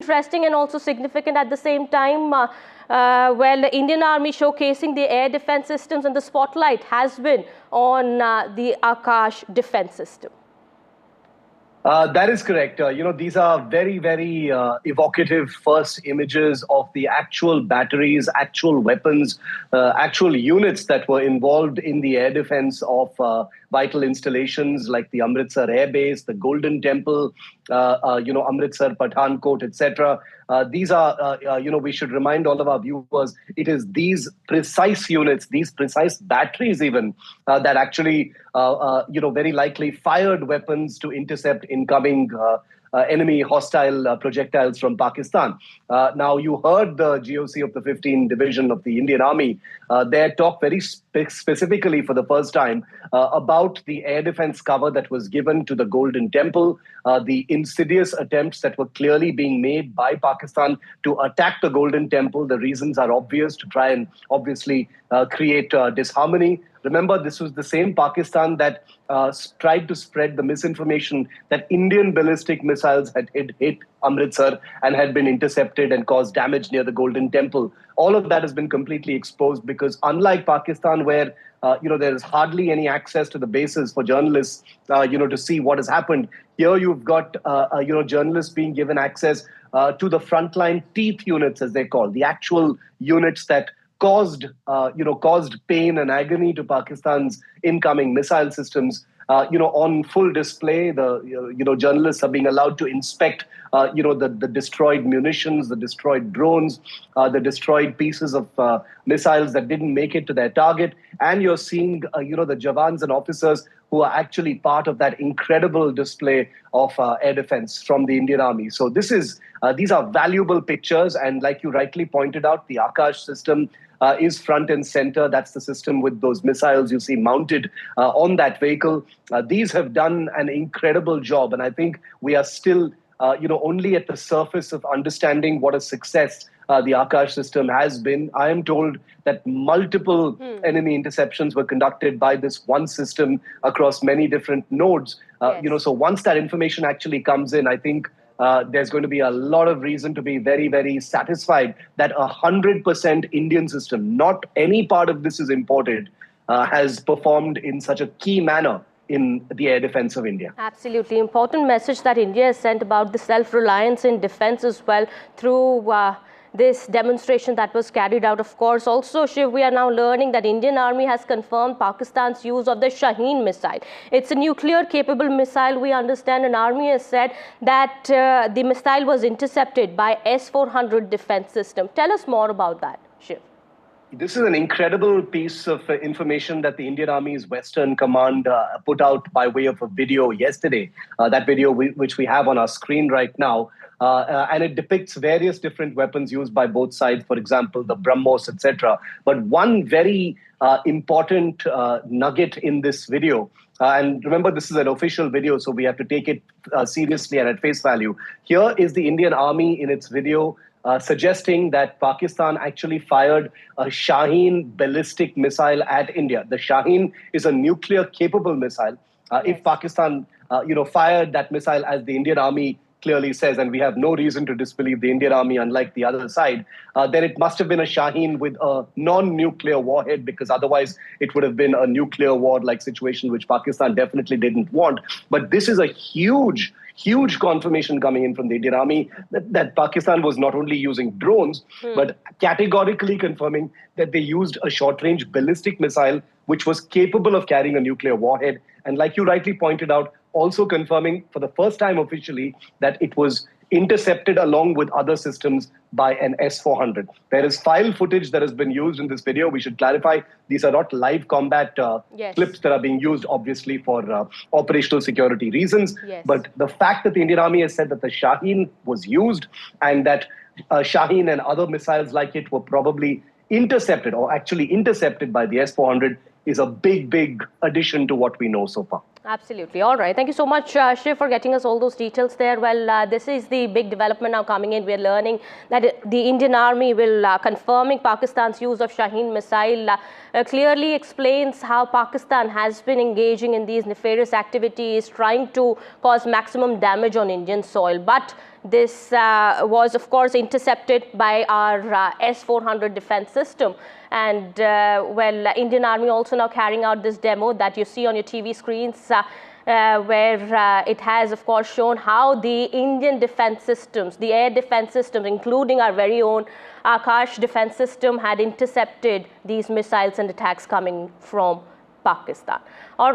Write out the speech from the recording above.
interesting and also significant at the same time. Well, the Indian Army showcasing the air defense systems, and the spotlight has been on the Akash defense system. That is correct. These are very, very evocative first images of the actual batteries, actual weapons, actual units that were involved in the air defense of vital installations like the Amritsar Air Base, the Golden Temple, Amritsar, Pathankot, etc. These are, we should remind all of our viewers, it is these precise units, these precise batteries even, that actually, very likely fired weapons to intercept incoming enemy hostile projectiles from Pakistan. Now, you heard the GOC of the 15th Division of the Indian Army there talk very specifically for the first time about the air defense cover that was given to the Golden Temple, the insidious attempts that were clearly being made by Pakistan to attack the Golden Temple. The reasons are obvious, to try and obviously create disharmony. Remember, this was the same Pakistan that tried to spread the misinformation that Indian ballistic missiles had hit Amritsar and had been intercepted and caused damage near the Golden Temple. All of that has been completely exposed because, unlike Pakistan, where there is hardly any access to the bases for journalists, to see what has happened, here you've got journalists being given access to the frontline teeth units, as they're called, the actual units that caused pain and agony to Pakistan's incoming missile systems. On full display, the journalists are being allowed to inspect, the destroyed munitions, the destroyed drones, the destroyed pieces of missiles that didn't make it to their target, and you're seeing, the Jawans and officers who are actually part of that incredible display of air defense from the Indian Army. So these are valuable pictures, and like you rightly pointed out, the Akash system is front and center. That's the system with those missiles you see mounted on that vehicle. These have done an incredible job, and I think we are still, only at the surface of understanding what a success the Akash system has been. I am told that multiple enemy interceptions were conducted by this one system across many different nodes. Yes. So once that information actually comes in, I think there's going to be a lot of reason to be very, very satisfied that 100% Indian system, not any part of this is imported, has performed in such a key manner in the air defense of India. Absolutely. Important message that India has sent about the self-reliance in defense as well through this demonstration that was carried out. Of course, also, Shiv, we are now learning that Indian Army has confirmed Pakistan's use of the Shaheen missile. It's a nuclear-capable missile. We understand, and Army has said that the missile was intercepted by S-400 defense system. Tell us more about that, Shiv. This is an incredible piece of information that the Indian Army's Western Command put out by way of a video yesterday. That video which we have on our screen right now. And it depicts various different weapons used by both sides, for example, the BrahMos, etc. But one very important nugget in this video, and remember, this is an official video, so we have to take it seriously and at face value. Here is the Indian Army in its video suggesting that Pakistan actually fired a Shaheen ballistic missile at India. The Shaheen is a nuclear-capable missile. If Pakistan, fired that missile, as the Indian Army clearly says, and we have no reason to disbelieve the Indian Army, unlike the other side, then it must have been a Shaheen with a non-nuclear warhead, because otherwise it would have been a nuclear war-like situation, which Pakistan definitely didn't want. But this is a huge confirmation coming in from the Indian Army that Pakistan was not only using drones, but categorically confirming that they used a short-range ballistic missile which was capable of carrying a nuclear warhead. And like you rightly pointed out, also confirming for the first time officially that it was intercepted along with other systems by an S-400. There is file footage that has been used in this video. We should clarify, these are not live combat clips that are being used, obviously, for operational security reasons. Yes. But the fact that the Indian Army has said that the Shaheen was used and that Shaheen and other missiles like it were probably intercepted, or actually intercepted by the S-400, is a big addition to what we know so far. Absolutely. All right. Thank you so much, Shiv, for getting us all those details there. Well, this is the big development now coming in. We're learning that the Indian Army will confirming Pakistan's use of Shaheen missile clearly explains how Pakistan has been engaging in these nefarious activities, trying to cause maximum damage on Indian soil. But this was, of course, intercepted by our S-400 defense system. And well, Indian Army also now carrying out this demo that you see on your TV screens, where it has, of course, shown how the Indian defense systems, the air defense systems, including our very own Akash defense system, had intercepted these missiles and attacks coming from Pakistan. All right.